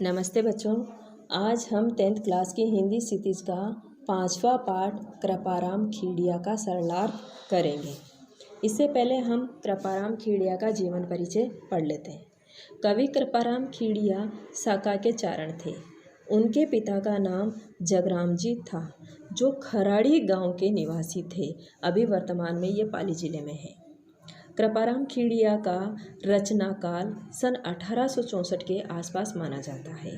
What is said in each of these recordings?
नमस्ते बच्चों। आज हम 10th क्लास की हिंदी क्षितिज का 5वां पाठ कृपाराम खेड़िया का सरलार्थ करेंगे। इससे पहले हम कृपाराम खेड़िया का जीवन परिचय पढ़ लेते हैं। कवि कृपाराम खेड़िया साका के चारण थे। उनके पिता का नाम जगराम जी था, जो खराड़ी गांव के निवासी थे। अभी वर्तमान में ये पाली जिले में है। कृपाराम खेड़िया का रचना काल सन 1864 के आसपास माना जाता है।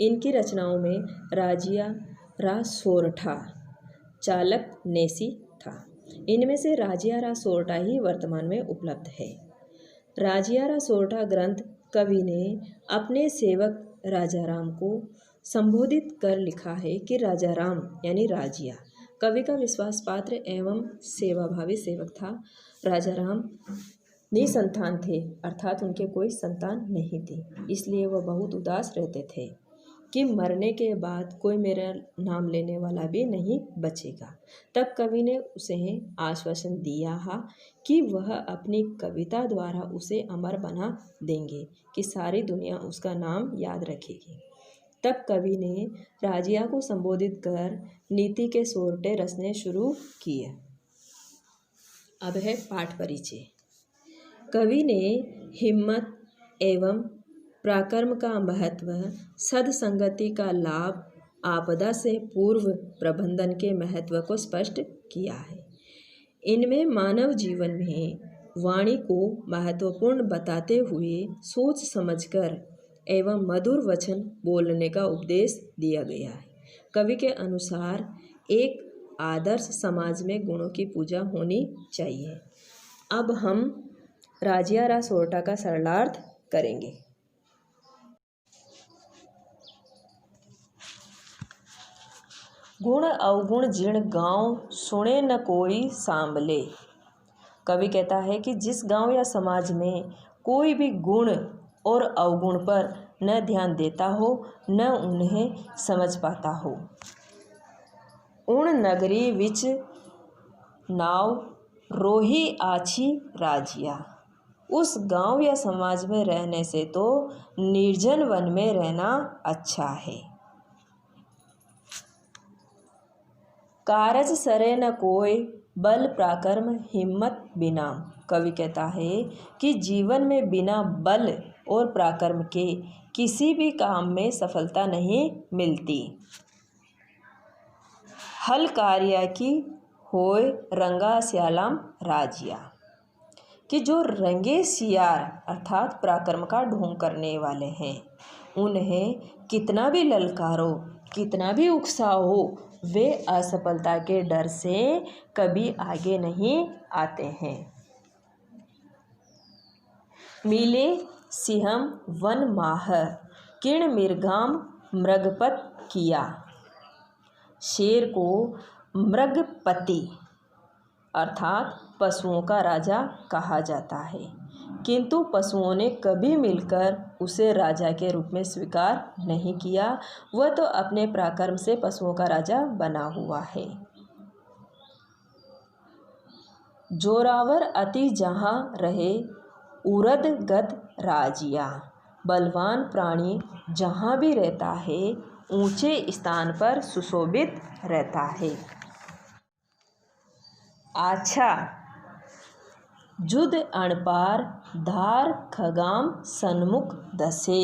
इनकी रचनाओं में राजिया रा सोरठा चालक नेसी था। इनमें से राजिया रा सोरठा ही वर्तमान में उपलब्ध है। राजिया रा सोरठा ग्रंथ कवि ने अपने सेवक राजाराम को संबोधित कर लिखा है कि राजाराम यानी राजिया कवि का विश्वास पात्र एवं सेवाभावी सेवक था। राजाराम निसंतान थे, अर्थात उनके कोई संतान नहीं थी। इसलिए वह बहुत उदास रहते थे कि मरने के बाद कोई मेरा नाम लेने वाला भी नहीं बचेगा। तब कवि ने उसे आश्वासन दिया कि वह अपनी कविता द्वारा उसे अमर बना देंगे, कि सारी दुनिया उसका नाम याद रखेगी। तब कवि ने राजिया को संबोधित कर नीति के सोरठे रचने शुरू किए। अब है पाठ परिचय। कवि ने हिम्मत एवं पराक्रम का महत्व, सद्संगति का लाभ, आपदा से पूर्व प्रबंधन के महत्व को स्पष्ट किया है। इनमें मानव जीवन में वाणी को महत्वपूर्ण बताते हुए सोच समझकर एवं मधुर वचन बोलने का उपदेश दिया गया है। कवि के अनुसार एक आदर्श समाज में गुणों की पूजा होनी चाहिए। अब हम राजिया रा सोरठा का सरलार्थ करेंगे। गुण अवगुण जिण गांव सुने न कोई सांभले। कवि कहता है कि जिस गांव या समाज में कोई भी गुण और अवगुण पर न ध्यान देता हो, न उन्हें समझ पाता हो। उन नगरी विच नाव रोही आछी राजिया। उस गांव या समाज में रहने से तो निर्जन वन में रहना अच्छा है। कारज सरे न कोई बल पराक्रम हिम्मत बिना। कवि कहता है कि जीवन में बिना बल और पराक्रम के किसी भी काम में सफलता नहीं मिलती। हल कार्य की होय रंगा श्यालम राजिया, कि जो रंगे सियार अर्थात पराक्रम का ढोंग करने वाले हैं, उन्हें कितना भी ललकारो, कितना भी उकसाओ, वे असफलता के डर से कभी आगे नहीं आते हैं। मिले सिंहम वन माह किण मृगाम मृगपत किया। शेर को मृगपति अर्थात पशुओं का राजा कहा जाता है, किंतु पशुओं ने कभी मिलकर उसे राजा के रूप में स्वीकार नहीं किया। वह तो अपने पराक्रम से पशुओं का राजा बना हुआ है। जोरावर अति जहाँ रहे उरद गद राजिया। बलवान प्राणी जहाँ भी रहता है, ऊंचे स्थान पर सुशोभित रहता है। अच्छा युद्ध अणपार धार खगाम सन्मुख दसे।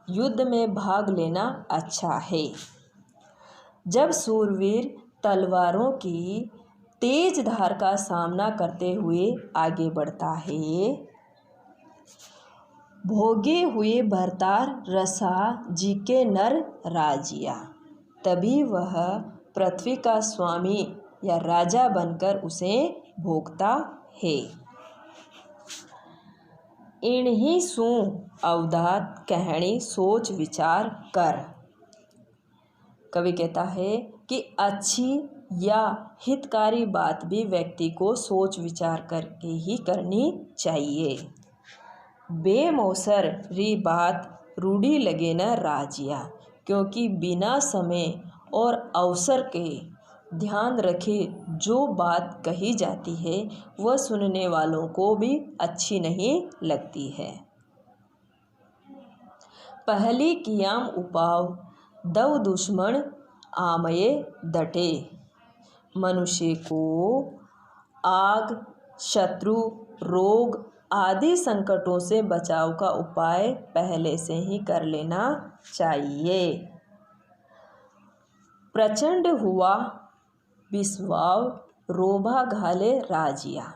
युद्ध में भाग लेना अच्छा है। जब सूरवीर तलवारों की तेज धार का सामना करते हुए आगे बढ़ता है, भोगे हुए भरतार रसा जी के नर राजिया, तभी वह पृथ्वी का स्वामी या राजा बनकर उसे भोगता है। इन्हीं सु अवधात कहणी सोच विचार कर। कवि कहता है कि अच्छी या हितकारी बात भी व्यक्ति को सोच विचार करके ही करनी चाहिए। बेमौसर री बात रूढ़ी लगे न राजिया, क्योंकि बिना समय और अवसर के ध्यान रखे जो बात कही जाती है, वह सुनने वालों को भी अच्छी नहीं लगती है। पहली कियाम उपाव दव दुश्मन आमये डटे। मनुष्य को आग, शत्रु, रोग आदि संकटों से बचाव का उपाय पहले से ही कर लेना चाहिए। प्रचंड हुआ विश्वाव रोभा घाले राजिया।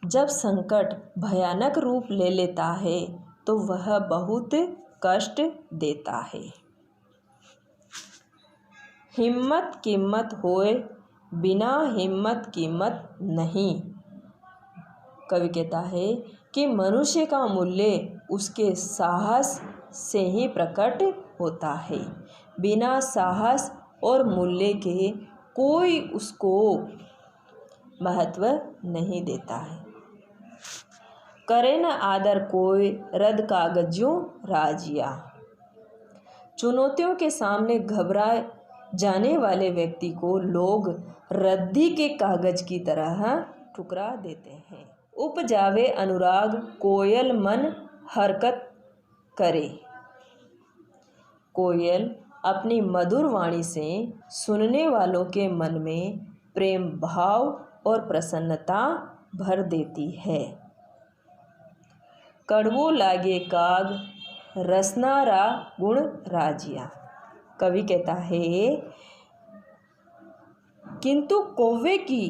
जब संकट भयानक रूप ले लेता है तो वह बहुत कष्ट देता है। हिम्मत कीमत होए, बिना हिम्मत कीमत नहीं। कवि कहता है कि मनुष्य का मूल्य उसके साहस से ही प्रकट होता है। बिना साहस और मूल्य के कोई उसको महत्व नहीं देता है। करे न आदर कोई रद्द कागजों राजिया। चुनौतियों के सामने घबराए जाने वाले व्यक्ति को लोग रद्दी के कागज की तरह ठुकरा देते हैं। उपजावे अनुराग कोयल मन हरकत करे। कोयल अपनी मधुर वाणी से सुनने वालों के मन में प्रेम भाव और प्रसन्नता भर देती है। कड़वो लागे काग रसनारा गुण राजिया। कवि कहता है किंतु कौवे की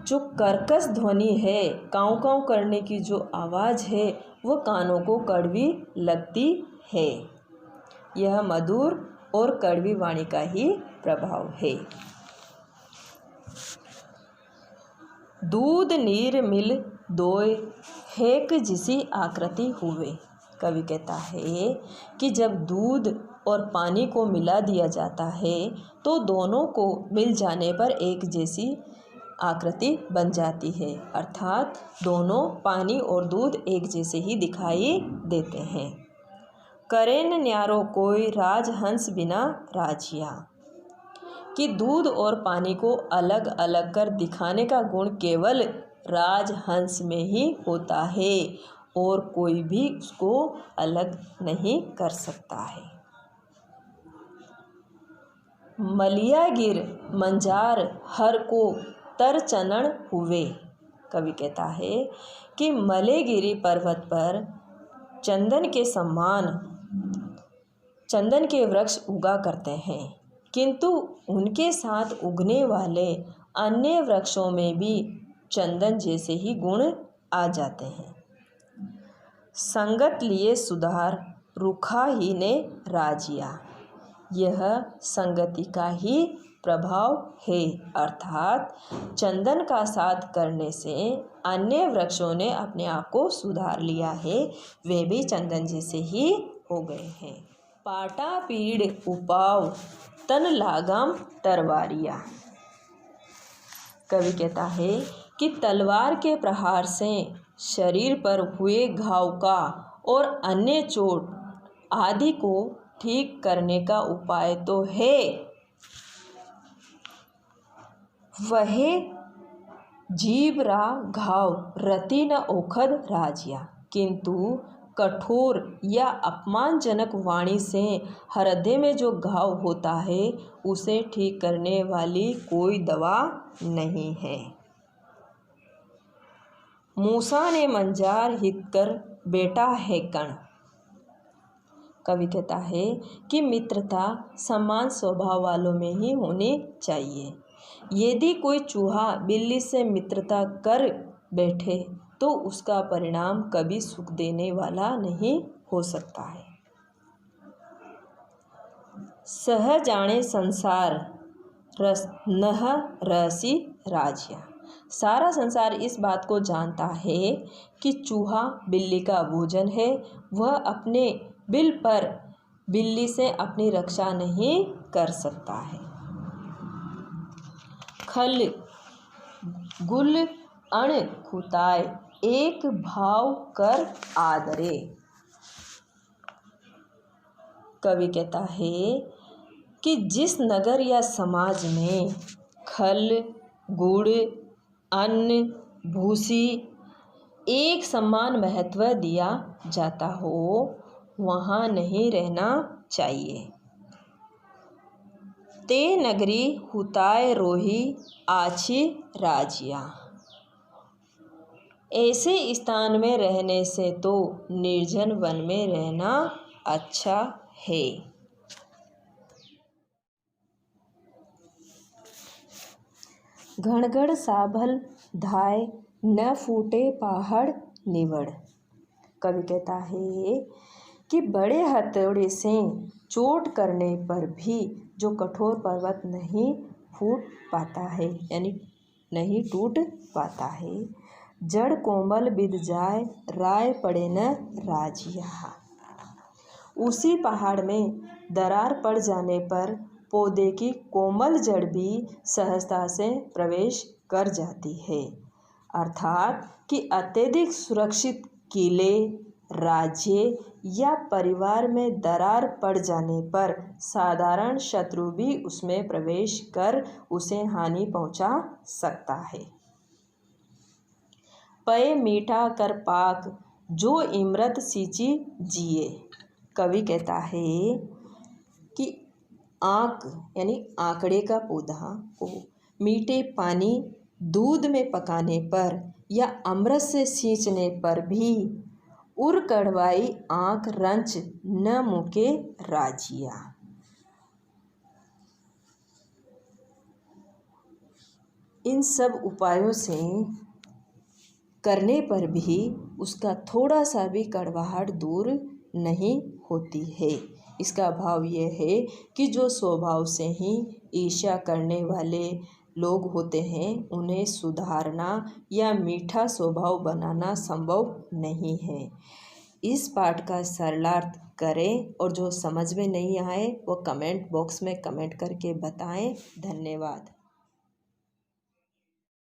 जो कर्कश ध्वनि है, काँव काँव करने की जो आवाज़ है, वो कानों को कड़वी लगती है। यह मधुर और कड़वी वाणी का ही प्रभाव है। दूध नीर मिल दोय हेक जिसी आकृति हुए। कवि कहता है कि जब दूध और पानी को मिला दिया जाता है तो दोनों को मिल जाने पर एक जैसी आकृति बन जाती है, अर्थात दोनों पानी और दूध एक जैसे ही दिखाई देते हैं। करेन न्यारो कोई राजहंस बिना राजिया। कि दूध और पानी को अलग अलग कर दिखाने का गुण केवल राजहंस में ही होता है और कोई भी उसको अलग नहीं कर सकता है। मलिया गिर मंजार हर को तर चनन हुए। कवि कहता है कि मलेगिरी पर्वत पर चंदन के समान चंदन के वृक्ष उगा करते हैं, किंतु उनके साथ उगने वाले अन्य वृक्षों में भी चंदन जैसे ही गुण आ जाते हैं। संगत लिए सुधार रुखा ही ने राजिया। यह संगति का ही प्रभाव है, अर्थात चंदन का साथ करने से अन्य वृक्षों ने अपने आप को सुधार लिया है, वे भी चंदन जैसे ही हो गए हैं। पाटा पीड़ उपाव तन लागाम तरवारिया। कवि कहता है कि तलवार के प्रहार से शरीर पर हुए घाव का और अन्य चोट आदि को ठीक करने का उपाय तो है, वह जीवरा घाव रति न ओखद राजिया। किंतु कठोर या अपमानजनक वाणी से हृदय में जो घाव होता है उसे ठीक करने वाली कोई दवा नहीं है। मूसा ने मंजार हित कर बेटा है कण। कवि कहता है कि मित्रता समान स्वभाव वालों में ही होनी चाहिए। यदि कोई चूहा बिल्ली से मित्रता कर बैठे तो उसका परिणाम कभी सुख देने वाला नहीं हो सकता है। सह जाने संसार रस नह रसी राजिया। सारा संसार इस बात को जानता है कि चूहा बिल्ली का भोजन है, वह अपने बिल पर बिल्ली से अपनी रक्षा नहीं कर सकता है। खल गुल अण खुताय एक भाव कर आदरे। कवि कहता है कि जिस नगर या समाज में खल गुड़ अन्न भूसी एक समान महत्व दिया जाता हो, वहाँ नहीं रहना चाहिए। ते नगरी हुताय रोही आछी राजिया। ऐसे स्थान में रहने से तो निर्जन वन में रहना अच्छा है। घनगढ़ साभल धाय न फूटे पहाड़ निवड़। कवि कहता है कि बड़े हथौड़े से चोट करने पर भी जो कठोर पर्वत नहीं फूट पाता है, यानी नहीं टूट पाता है। जड़ कोमल बिध जाए राय पड़े न राजिया। उसी पहाड़ में दरार पड़ जाने पर पौधे की कोमल जड़ भी सहजता से प्रवेश कर जाती है। अर्थात कि अत्यधिक सुरक्षित किले, राज्य या परिवार में दरार पड़ जाने पर साधारण शत्रु भी उसमें प्रवेश कर उसे हानि पहुंचा सकता है। पय मीठा कर पाक जो इमरत सींची जिए। कवि कहता है कि आक यानी आंकड़े का पौधा को मीठे पानी दूध में पकाने पर या अमृत से सींचने पर भी उर कड़वाई आँख रंच न मुके राजिया। इन सब उपायों से करने पर भी उसका थोड़ा सा भी कड़वाहट दूर नहीं होती है। इसका भाव यह है कि जो स्वभाव से ही ईर्ष्या करने वाले लोग होते हैं उन्हें सुधारना या मीठा स्वभाव बनाना संभव नहीं है। इस पाठ का सरलार्थ करें और जो समझ में नहीं आए वो कमेंट बॉक्स में कमेंट करके बताएं। धन्यवाद।